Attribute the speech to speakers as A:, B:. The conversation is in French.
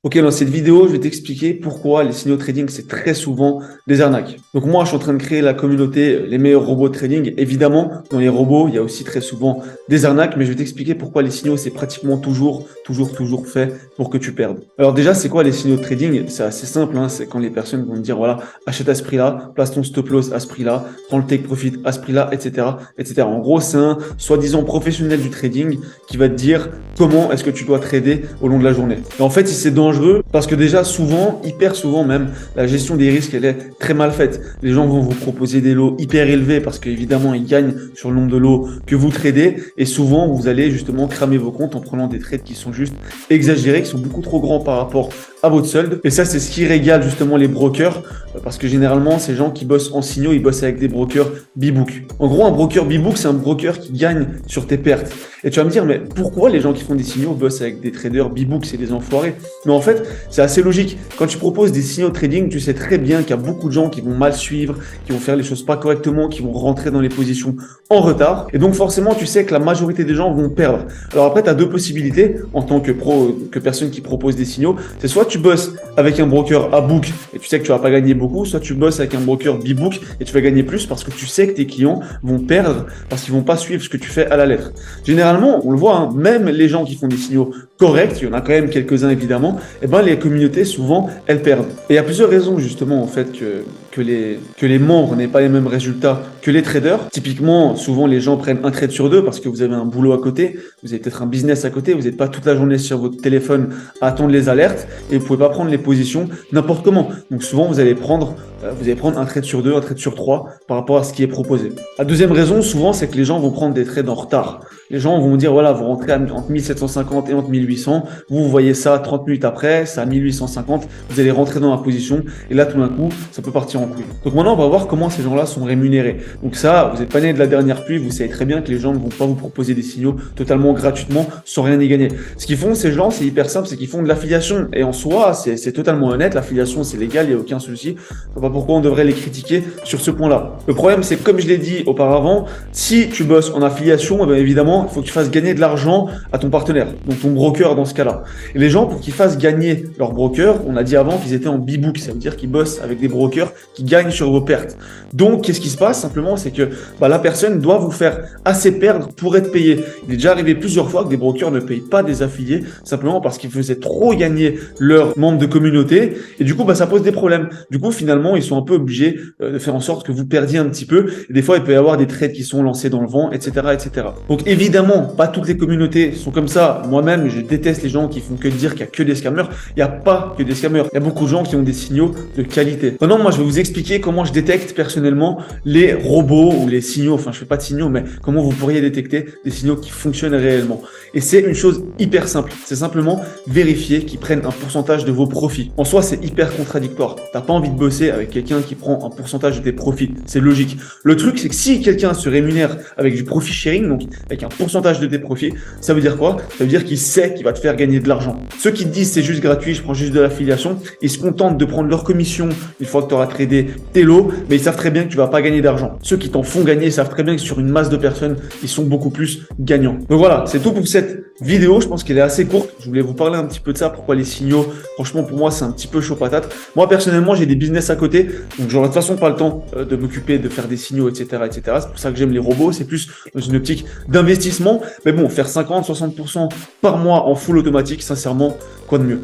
A: Ok, dans cette vidéo, je vais t'expliquer pourquoi les signaux trading, c'est très souvent des arnaques. Donc moi, je suis en train de créer la communauté Les meilleurs robots de trading. Évidemment, dans les robots, il y a aussi très souvent des arnaques, mais je vais t'expliquer pourquoi les signaux, c'est pratiquement toujours fait pour que tu perdes. Alors déjà, c'est quoi les signaux de trading? C'est assez simple, hein, c'est quand les personnes vont te dire, voilà, achète à ce prix-là, place ton stop loss à ce prix-là, prends le take profit à ce prix-là, etc., etc. En gros, c'est un soi-disant professionnel du trading qui va te dire comment est-ce que tu dois trader au long de la journée. Et en fait, si c'est dangereux, parce que déjà souvent, hyper souvent même, la gestion des risques, elle est très mal faite. Les gens vont vous proposer des lots hyper élevés parce qu'évidemment, ils gagnent sur le nombre de lots que vous tradez. Et souvent, vous allez justement cramer vos comptes en prenant des trades qui sont juste exagérés, qui sont beaucoup trop grands par rapport à votre solde. Et ça, c'est ce qui régale justement les brokers parce que généralement, ces gens qui bossent en signaux, ils bossent avec des brokers B-Book. En gros, un broker B-Book, c'est un broker qui gagne sur tes pertes. Et tu vas me dire, mais pourquoi les gens qui font des signaux bossent avec des traders B-Book? C'est des enfoirés. Mais en fait, c'est assez logique. Quand tu proposes des signaux de trading, tu sais très bien qu'il y a beaucoup de gens qui vont mal suivre, qui vont faire les choses pas correctement, qui vont rentrer dans les positions en retard. Et donc forcément, tu sais que la majorité des gens vont perdre. Alors après, tu as deux possibilités en tant que personne qui propose des signaux. C'est soit tu bosses avec un broker A-Book et tu sais que tu vas pas gagner beaucoup, soit tu bosses avec un broker B-Book et tu vas gagner plus parce que tu sais que tes clients vont perdre parce qu'ils vont pas suivre ce que tu fais à la lettre. Généralement, on le voit, hein, même les gens qui font des signaux corrects, il y en a quand même quelques-uns évidemment, et ben les communautés souvent elles perdent. Et il y a plusieurs raisons justement en fait que les membres n'aient pas les mêmes résultats que les traders. Typiquement, souvent les gens prennent un trade sur deux parce que vous avez un boulot à côté, vous avez peut-être un business à côté, vous n'êtes pas toute la journée sur votre téléphone à attendre les alertes et vous pouvez pas prendre les positions n'importe comment. Donc souvent vous allez prendre un trade sur deux, un trade sur trois par rapport à ce qui est proposé. La deuxième raison souvent c'est que les gens vont prendre des trades en retard. Les gens vont dire voilà, vous rentrez entre 1750 et entre 1800, vous voyez ça 30 minutes après, c'est à 1850, vous allez rentrer dans la position et là tout d'un coup ça peut partir en couille. Donc maintenant on va voir comment ces gens-là sont rémunérés. Donc ça, vous n'êtes pas né de la dernière pluie, vous savez très bien que les gens ne vont pas vous proposer des signaux totalement gratuitement sans rien y gagner. Ce qu'ils font ces gens, c'est hyper simple, c'est qu'ils font de l'affiliation et en soi c'est totalement honnête, l'affiliation c'est légal, il n'y a aucun souci. Je vois pas pourquoi on devrait les critiquer sur ce point-là. Le problème c'est que comme je l'ai dit auparavant, si tu bosses en affiliation, eh bien évidemment il faut que tu fasses gagner de l'argent à ton partenaire, donc ton broker dans ce cas-là. Et les gens pour qu'ils fassent gagner leur broker, on a dit avant qu'ils étaient en B-Book, ça veut dire qu'ils bossent avec des brokers qui gagnent sur vos pertes. Donc qu'est-ce qui se passe simplement, c'est que la personne doit vous faire assez perdre pour être payé. Il est déjà arrivé plusieurs fois que des brokers ne payent pas des affiliés simplement parce qu'ils faisaient trop gagner leurs membres de communauté et du coup ça pose des problèmes. Du coup finalement ils sont un peu obligés de faire en sorte que vous perdiez un petit peu. Et des fois il peut y avoir des trades qui sont lancés dans le vent, etc., etc. Donc évidemment pas toutes les communautés sont comme ça. Moi-même je déteste les gens qui font que dire qu'il y a que des scammers. Il n'y a pas que des scammers. Il y a beaucoup de gens qui ont des signaux de qualité. Maintenant moi je vais vous expliquer comment je détecte personnellement les robots ou les signaux. Enfin je fais pas de signaux, mais comment vous pourriez détecter des signaux qui fonctionnent réellement. Et c'est une chose hyper simple. C'est simplement vérifier qu'ils prennent un pourcentage de vos profits. En soi c'est hyper contradictoire. T'as pas envie de bosser avec quelqu'un qui prend un pourcentage de tes profits. C'est logique. Le truc c'est que si quelqu'un se rémunère avec du profit sharing, donc avec un pourcentage de tes profits, ça veut dire quoi? Ça veut dire qu'il sait qu'il va te faire gagner de l'argent. Ceux qui te disent c'est juste gratuit, je prends juste de l'affiliation, ils se contentent de prendre leur commission une fois que tu auras tradé tes lots, mais ils savent très bien que tu vas pas gagner d'argent. Ceux qui t'en font gagner savent très bien que sur une masse de personnes, ils sont beaucoup plus gagnants. Donc voilà, c'est tout pour cette vidéo. Je pense qu'elle est assez courte. Je voulais vous parler un petit peu de ça. Pourquoi les signaux? Franchement, pour moi, c'est un petit peu chaud patate. Moi, personnellement, j'ai des business à côté, donc j'aurai de toute façon pas le temps de m'occuper de faire des signaux, etc., etc. C'est pour ça que j'aime les robots. C'est plus dans une optique d'investissement. Mais bon, faire 50-60% par mois en full automatique, sincèrement, quoi de mieux?